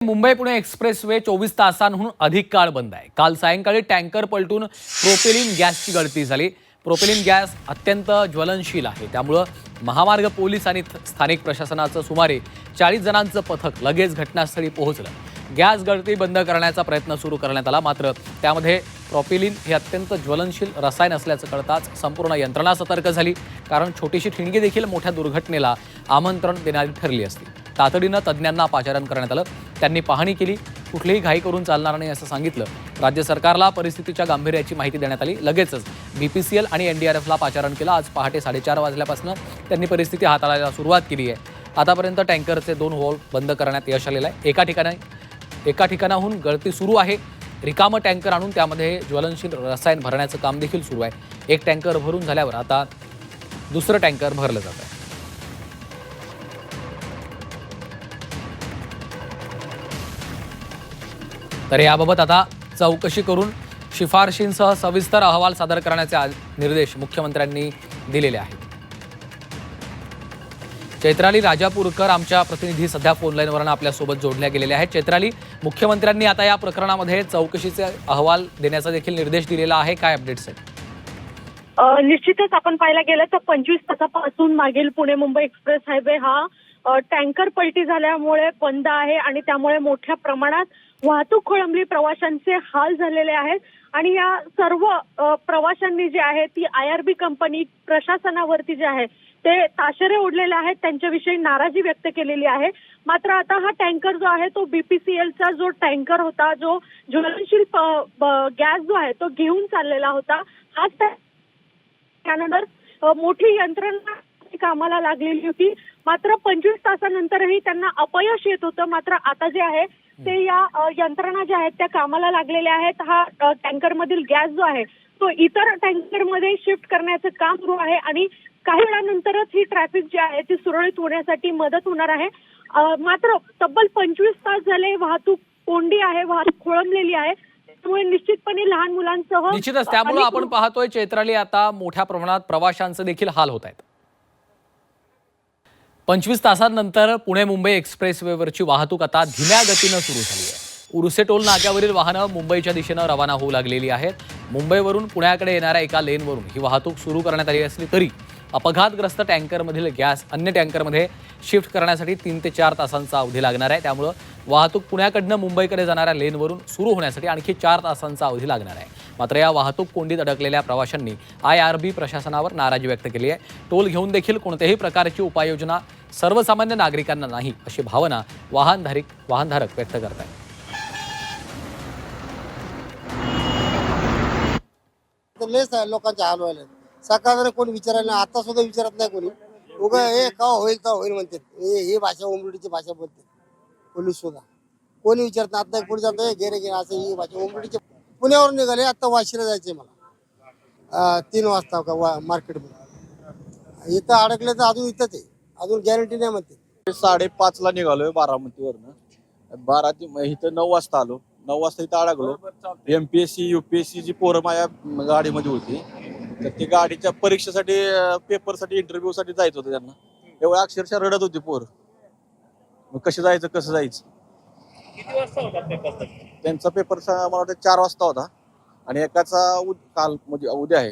Mumbai Pune expressway 24 तासांहून अधिक काळ बंद आहे। काल सायंकाळी टँकर पलटून प्रोपेलिन गॅसची गळती झाली। प्रोपेलिन गॅस अत्यंत ज्वलनशील आहे, त्यामुळे महामार्ग पोलीस आणि स्थानिक प्रशासनाचं सुमारे 40 जणांचं पथक लगेच घटनास्थळी पोहोचलं। गॅस गळती बंद करण्याचा प्रयत्न सुरू करण्यात आला, मात्र त्यामध्ये प्रोपेलिन हे अत्यंत ज्वलनशील रसायन असल्याचं कळताच संपूर्ण यंत्रणा सतर्क झाली, कारण छोटीशी ठिणगी देखील मोठ्या दुर्घटनेला आमंत्रण देणारी ठरली असती। तातडीनं तज्ज्ञांना पाचारण करण्यात आलं। त्यांनी पाहणी केली, कुठलीही घाई करून चालणार नाही असं सांगितलं। राज्य सरकारला परिस्थितीच्या गांभीर्याची माहिती देण्यात आली। लगेचच बीपीसीएल आणि एनडीआरएफला पाचारण केलं। आज पहाटे 4:30 वाजल्यापासून त्यांनी परिस्थिती हाताळायला सुरुवात केली आहे। आतापर्यंत टँकरचे 2 व्हॉल्व बंद करण्यात यश आलेलं आहे। एका ठिकाणाहून गळती सुरू आहे। रिकामं टँकर आणून त्यामध्ये ज्वलनशील रसायन भरण्याचं काम देखील सुरू आहे। एक टँकर भरून झाल्यावर आता दुसरं टँकर भरलं जात आहे। तर याबाबत आता चौकशी करून शिफारशींसह सविस्तर अहवाल सादर करण्याचे निर्देश मुख्यमंत्र्यांनी दिलेले आहेत। चैत्राली राजापूरकर आमच्या प्रतिनिधी सध्या फोनलाईनवरून आपल्यासोबत जोडल्या गेलेल्या आहेत। चैत्राली, मुख्यमंत्र्यांनी आता या प्रकरणामध्ये चौकशीचे अहवाल देण्याचा देखील निर्देश दिलेला आहे, काय अपडेट्स आहेत? निश्चितच आपण पाहायला गेलं तर 25 तासापासून मागील पुणे मुंबई एक्सप्रेस हायवे हा टँकर पलटी झाल्यामुळे बंद आहे आणि त्यामुळे मोठ्या प्रमाणात वाहतूक खोळंबली, प्रवाशांचे हाल झालेले आहेत आणि या सर्व प्रवाशांनी जे आहे ती IRB कंपनी प्रशासनावरती जे आहे ते ताशेरे ओढलेले आहेत, त्यांच्याविषयी नाराजी व्यक्त केलेली आहे। मात्र आता हा टँकर जो आहे तो बीपीसीएलचा जो टँकर होता, जो ज्वलनशील गॅस जो आहे तो घेऊन चाललेला होता, हाच त्यानंतर मोठी यंत्रणा कामाला लागलेली होती। मात्र 25 तासानंतरही त्यांना अपयश येत होतं। मात्र आता जे आहे ते या यंत्रणा ज्या आहेत त्या कामाला लागलेल्या आहेत। हा टँकर मधील गॅस जो आहे तो इतर टँकर मध्ये शिफ्ट करण्याचं काम सुरू आहे आणि काही वेळानंतरच ही ट्रॅफिक जी आहे ती सुरळीत होण्यासाठी मदत होणार आहे। मात्र तब्बल 25 तास झाले वाहतूक कोंडी आहे, वाहतूक खोळंबलेली आहे, त्यामुळे निश्चितपणे लहान मुलांसह निश्चितच त्यामुळे आपण पाहतोय चैत्राली, आता मोठ्या प्रमाणात प्रवाशांचे देखील हाल होत आहेत। 25 तासांनंतर पुणे मुंबई एक्सप्रेसवेवरची वाहतूक आता धीम्या गतीनं सुरू झाली आहे। उर्से टोल नाक्यावरील वाहनं मुंबईच्या दिशेनं रवाना होऊ लागलेली आहेत। मुंबईवरून पुण्याकडे येणाऱ्या एका लेनवरून ही वाहतूक सुरू करण्यात आली असली तरी अपघातग्रस्त टँकरमधील गॅस अन्य टँकरमध्ये शिफ्ट करण्यासाठी 3 ते 4 तासांचा अवधी लागणार आहे। त्यामुळे वाहतूक पुण्याकडनं मुंबईकडे जाणाऱ्या लेनवरून सुरू होण्यासाठी आणखी 4 तासांचा अवधी लागणार आहे। मात्र या वाहतूक कोंडीत अडकलेल्या प्रवाशांनी IRB प्रशासनावर नाराजी व्यक्त केली आहे। टोल घेऊन देखील कोणत्याही प्रकारची उपाययोजना सर्वसामान्य नागरिकांना नाही, अशी भावना वाहनधारक व्यक्त करत आहेत। लेस आहे, लोकांचे हाल व्हायला सकाळ कोणी विचारायला, आता सुद्धा विचारत नाही कोणी। उगा हे का होईल का होईल म्हणते, ही भाषा उमरडीची भाषा बोलते पोलीस सुद्धा, कोणी विचारत नाही। आता पुढे जातो गेले गेले असं ही भाषा उमरडीची। पुण्यावरून निघाले, आता वाशीला जायचंय मला 3 वाजता का मार्केटमध्ये। इथं अडकले तर अजून इथंच आहे, अजून गॅरंटी नाही म्हणते। 5:30ला निघालोय बारामतीवरनं, इथं 9 वाजता आलो। 9 वाजता इथं अडकलो। MPSC UPSC जी पोरं माझ्या गाडीमध्ये होती, तर ती गाडीच्या परीक्षेसाठी पेपरसाठी इंटरव्ह्यू साठी जायचं होतं त्यांना। एवढं अक्षरशः रडत होती पोर, मग कसं जायचं किती वाजता होता पेपर? त्यांचा पेपर मला वाटतं 4 वाजता होता आणि एकाचा काल म्हणजे उद्या आहे।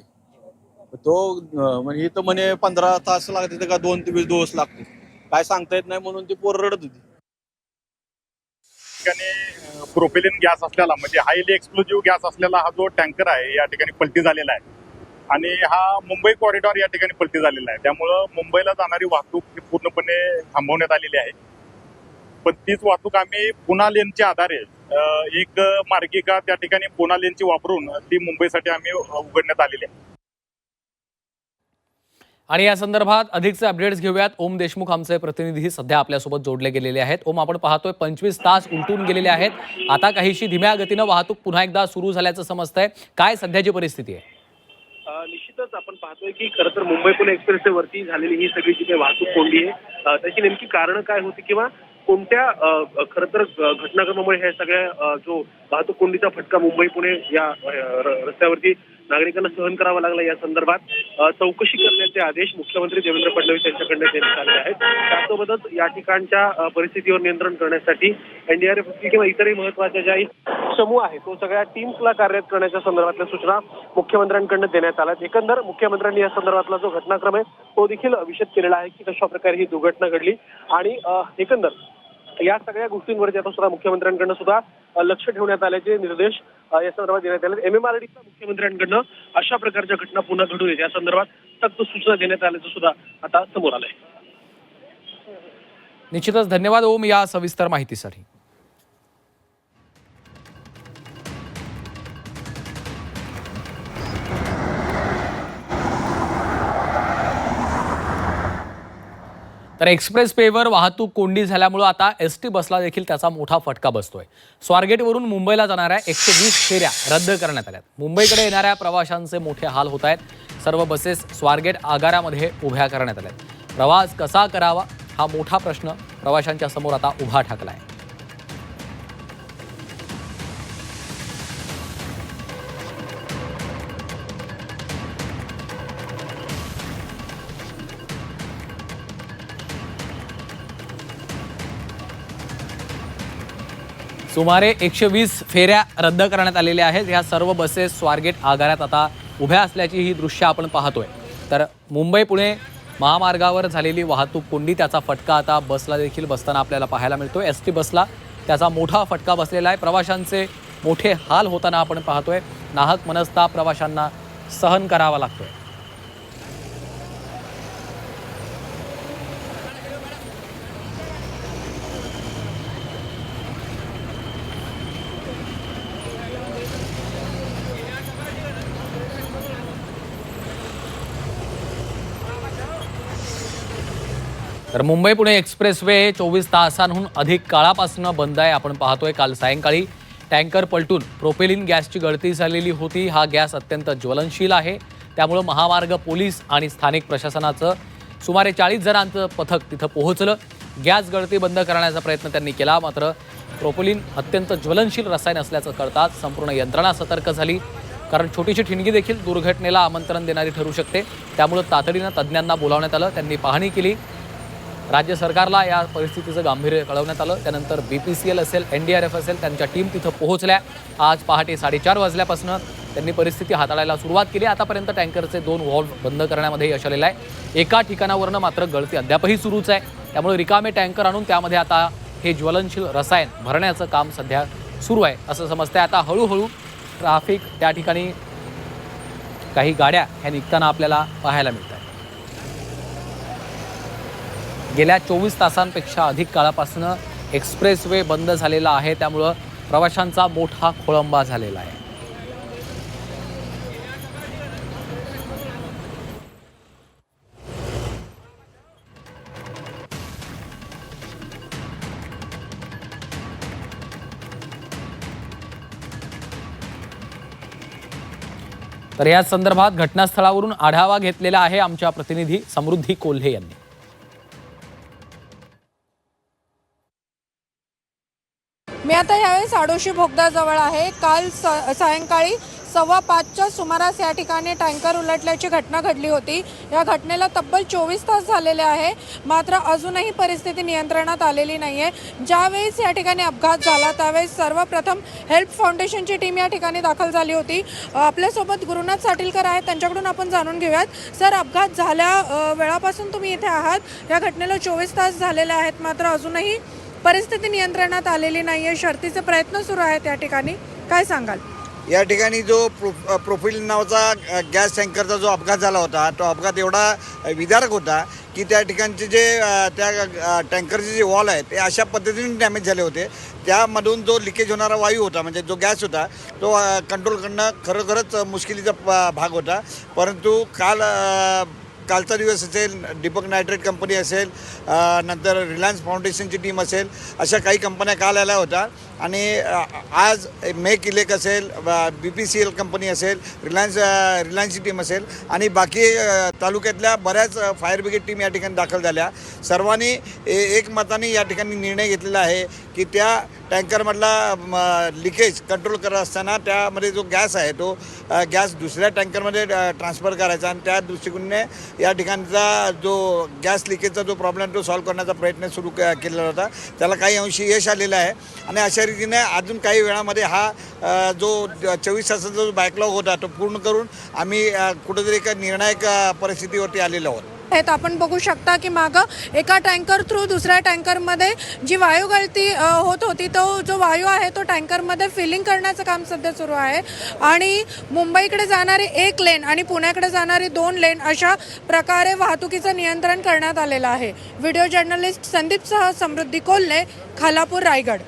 तो म्हणजे इथं म्हणे 15 तास लागते का 2 ते 20 दिवस लागते, काय सांगता येत नाही म्हणून ती पोर रडत होती। प्रोपेलिन गॅस असलेला म्हणजे हायली एक्सप्लोजिव्ह गॅस असलेला हा जो टँकर आहे या ठिकाणी पलटी झालेला आहे आणि हा मुंबई कॉरिडॉर या ठिकाणी पलटी झालेला आहे। त्यामुळं मुंबईला जाणारी वाहतूक पूर्णपणे थांबवण्यात आलेली आहे। पण तीच वाहतूक आम्ही पुणा लेनच्या आधारे एक मार्गिका त्या ठिकाणी पुणा लेनची वापरून ती मुंबईसाठी आम्ही उघडण्यात आलेली आहे। आणि या संदर्भात अधिकचे अपडेट्स घेऊयात। ओम देशमुख आमचे प्रतिनिधी सध्या आपल्यासोबत जोडले गेलेले आहेत। ओम, आपण पाहतोय 25 तास उलटून गेलेले आहेत, आता काहीशी धीम्या गतीनं वाहतूक पुन्हा एकदा सुरू झाल्याचं समजतंय, काय सध्याची परिस्थिती आहे? निश्चितच आपण पाहतोय की खरं तर मुंबई पुणे एक्सप्रेसवरती झालेली ही सगळी जी काही वाहतूक कोंडी आहे त्याची नेमकी कारण काय होती किंवा कोणत्या खरं तर घटनाक्रमामुळे ह्या सगळ्या जो वाहतूक कोंडीचा फटका मुंबई पुणे या रस्त्यावरती नागरिकांना सहन करावा लागला या संदर्भात चौकशी करण्याचे आदेश मुख्यमंत्री देवेंद्र फडणवीस यांच्याकडे देण्यात आले आहेत. त्यासोबतच या ठिकाणच्या परिस्थितीवर नियंत्रण करण्यासाठी एनडीआरएफ किंवा इतरही महत्वाच्या ज्या समूह आहे तो सगळ्या टीम्सला कार्यरत करण्याच्या संदर्भातल्या सूचना मुख्यमंत्र्यांकडून देण्यात आल्या. एकंदर मुख्यमंत्र्यांनी या संदर्भातला जो घटनाक्रम आहे तो देखील विशद केलेला आहे की कशा प्रकारे ही दुर्घटना घडली आणि एकंदर या सगळ्या गोष्टींवरती आता सुद्धा मुख्यमंत्र्यांकडनं सुद्धा लक्ष ठेवण्यात आल्याचे निर्देश या संदर्भात देण्यात आले. MMRDच्या मुख्यमंत्र्यांकडनं अशा प्रकारच्या घटना पुन्हा घडू नयेत या संदर्भात सक्त सूचना देण्यात आल्याचं सुद्धा आता समोर आलंय. निश्चितच धन्यवाद ओम या सविस्तर माहितीसाठी. तर एक्सप्रेस वेवर वाहतूक कोंडी झाल्यामुळे आता एसटी बसला देखील त्याचा मोठा फटका बसतोय. स्वारगेटवरून मुंबईला जाणाऱ्या 120 फेऱ्या रद्द करण्यात आल्यात. मुंबईकडे येणाऱ्या प्रवाशांचे मोठे हाल होत आहेत. सर्व बसेस स्वारगेट आगारामध्ये उभ्या करण्यात आल्यात. प्रवास कसा करावा हा मोठा प्रश्न प्रवाशांच्या समोर आता उभा ठाकलाय. सुमारे 120 फेऱ्या रद्द करण्यात आलेल्या आहेत. ह्या सर्व बसेस स्वारगेट आगारात आता उभ्या असल्याची ही दृश्य आपण पाहतोय. तर मुंबई पुणे महामार्गावर झालेली वाहतूक कोंडी त्याचा फटका आता बसला देखील बसताना आपल्याला पाहायला मिळतोय. एसटी बसला त्याचा मोठा फटका बसलेला आहे. प्रवाशांचे मोठे हाल होताना आपण पाहतोय. नाहक मनस्ताप प्रवाशांना सहन करावा लागतोय. तर मुंबई पुणे एक्सप्रेस वे 24 तासांहून अधिक काळापासून बंद आहे. आपण पाहतोय काल सायंकाळी टँकर पलटून प्रोपेलिन गॅसची गळती झालेली होती. हा गॅस अत्यंत ज्वलनशील आहे. त्यामुळे महामार्ग पोलीस आणि स्थानिक प्रशासनाचं सुमारे 40 जणांचं पथक तिथं पोहोचलं. गॅस गळती बंद करण्याचा प्रयत्न त्यांनी केला. मात्र प्रोपेलिन अत्यंत ज्वलनशील रसायन असल्याचं कळताच संपूर्ण यंत्रणा सतर्क झाली. कारण छोटीशी ठिणगी देखील दुर्घटनेला आमंत्रण देणारी ठरू शकते. त्यामुळे तातडीनं तज्ज्ञांना बोलावण्यात आलं. त्यांनी पाहणी केली. राज्य सरकारला या परिस्थितीचं गांभीर्य कळवण्यात आलं. त्यानंतर BPCL असेल, NDRF असेल त्यांच्या टीम तिथं पोहोचल्या. आज पहाटे 4:30 वाजल्यापासून त्यांनी परिस्थिती हाताळायला सुरुवात केली. आतापर्यंत टँकरचे 2 व्हॉल्व बंद करण्यामध्ये यश आलेलं आहे. एका ठिकाणावरनं मात्र गळती अद्यापही सुरूच आहे. त्यामुळे रिकामे टँकर आणून त्यामध्ये आता हे ज्वलनशील रसायन भरण्याचं काम सध्या सुरू आहे असं समजतंय. आता हळूहळू ट्रॅफिक त्या ठिकाणी काही गाड्या ह्या निघताना आपल्याला पाहायला मिळतात. गेल्या 24 तासांपेक्षा अधिक काळापासून एक्सप्रेस वे बंद झालेला आहे. त्यामुळं प्रवाशांचा मोठा खोळंबा झालेला आहे. तर या संदर्भात घटनास्थळावरून आढावा घेतलेला आहे आमच्या प्रतिनिधी समृद्धी कोल्हे यांनी. मी आता यावेळेस आडोशी बोगद्याजवळ आहे. काल सायंकाळी 5:15च्या सुमारास या ठिकाणी टँकर उलटल्याची घटना घडली होती. या घटनेला तब्बल 24 तास झालेले आहे. मात्र अजूनही परिस्थिती नियंत्रणात आलेली नाही आहे. ज्यावेळेस या ठिकाणी अपघात झाला त्यावेळेस सर्वप्रथम हेल्प फाउंडेशनची टीम या ठिकाणी दाखल झाली होती. आपल्यासोबत गुरुनाथ साटीलकर आहेत, त्यांच्याकडून आपण जाणून घेऊयात. सर, अपघात झाल्या वेळापासून तुम्ही इथे आहात. या घटनेला 24 तास झालेले आहेत. मात्र अजूनही परिस्थिती नियंत्रणात आलेली नाही आहे. शर्थीचे प्रयत्न सुरू आहेत या ठिकाणी. काय सांगाल? या ठिकाणी जो प्रोपेलिन नावाचा गॅस टँकरचा जो अपघात झाला होता तो अपघात एवढा विदारक होता की त्या ठिकाणचे जे त्या टँकरचे जे वॉल आहेत ते अशा पद्धतीने डॅमेज झाले होते. त्यामधून जो लिकेज होणारा वायू होता म्हणजे जो गॅस होता तो कंट्रोल करणं खरोखरच मुश्किलीचा भाग होता. परंतु कालचा दिवस असेल, दीपक नायट्रेट कंपनी असेल, नंतर रिलायन्स फाउंडेशनची टीम असेल, अशा काही कंपन्या काल आल्या होत्या आणि आज मेक इलेक असेल, BPCL कंपनी असेल, रिलायन्सची टीम असेल आणि बाकी तालुक्यातल्या बऱ्याच फायर ब्रिगेड टीम या ठिकाणी दाखल झाल्या. सर्वांनी एकमताने या ठिकाणी निर्णय घेतलेला आहे की त्या टँकरमधला लिकेज कंट्रोल करत असताना त्यामध्ये जो गॅस आहे तो गॅस दुसऱ्या टँकरमध्ये ट्रान्सफर करायचा आणि त्या दृष्टिकोनाने या ठिकाणचा जो गॅस लिकेजचा जो प्रॉब्लेम तो सॉल्व्ह करण्याचा प्रयत्न सुरू केलेला होता. त्याला काही अंशी यश आलेलं आहे आणि अशा रीतीने अजून काही वेळामध्ये हा जो 24 तासाचा जो बॅकलॉग होता तो पूर्ण करून आम्ही कुठेतरी एका निर्णायक परिस्थितीवरती आलेलो आहोत. आपण बघू शकता की मागं एका टँकर थ्रू दुसऱ्या टँकरमध्ये जी वायू गळती होत होती तो जो वायू आहे तो टँकरमध्ये फिलिंग करण्याचं काम सध्या सुरू आहे आणि मुंबईकडे जाणारी 1 लेन आणि पुण्याकडे जाणारी 2 लेन अशा प्रकारे वाहतुकीचं नियंत्रण करण्यात आलेलं आहे. व्हिडिओ जर्नलिस्ट संदीपसह समृद्धी कोल्हे, खालापूर, रायगड.